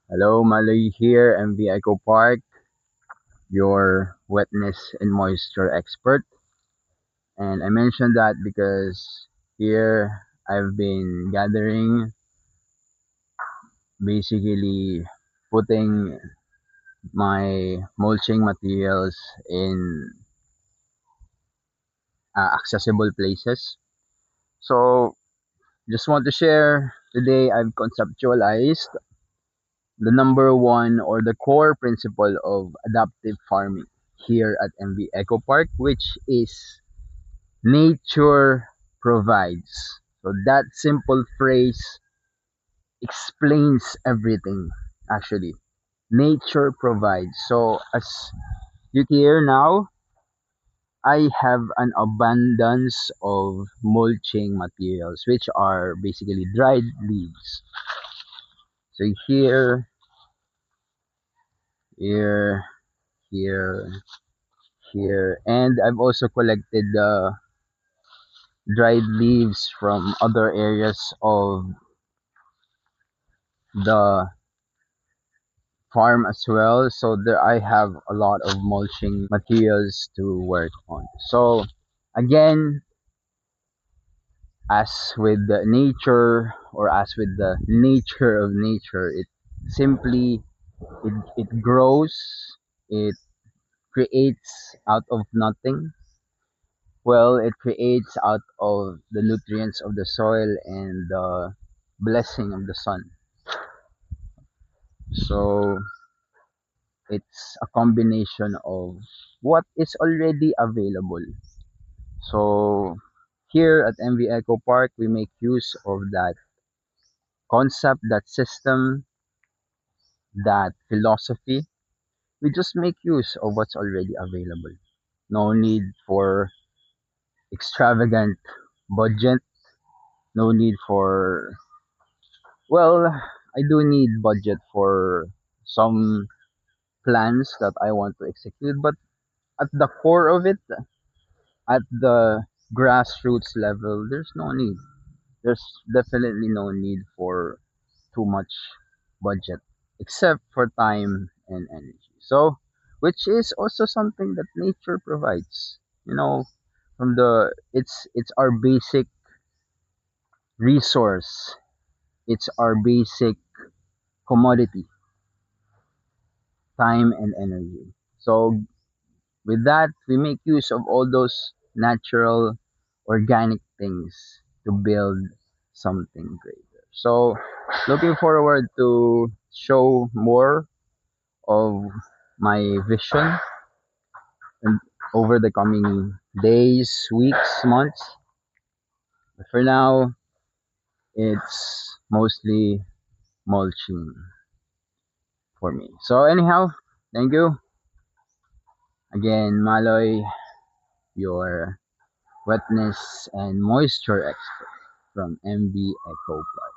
Hello, Maloy here, MV Eco Park, your wetness and moisture expert. And I mentioned that because here I've been gathering, basically putting my mulching materials in accessible places. So, just want to share today I've conceptualized the number one or the core principle of adaptive farming here at MV Eco Park, which is nature provides. So that simple phrase explains everything actually. Nature provides. So as you hear now, I have an abundance of mulching materials which are basically dried leaves. So here, here, here, and I've also collected the dried leaves from other areas of the farm as well. So there I have a lot of mulching materials to work on. So again, as with the nature or as with the nature of nature, it simply it grows, it creates out of nothing. Well, it creates out of the nutrients of the soil and the blessing of the sun. So it's a combination of what is already available. So here at MV Eco Park, we make use of that concept, that system, that philosophy. We just make use of what's already available. No need for extravagant budget. No need for, well, I do need budget for some plans that I want to execute, but at the core of it, at the grassroots level, there's no need. There's definitely no need for too much budget, except for time and energy. So, which is also something that nature provides. You know, from the it's our basic resource. It's our basic commodity, time and energy. So with that, we make use of all those natural, organic things to build something greater. So, looking forward to show more of my vision and over the coming days, weeks, months. But for now, it's mostly mulching for me. So, anyhow, thank you again, Maloy, your wetness and moisture expert from MB Eco Plus.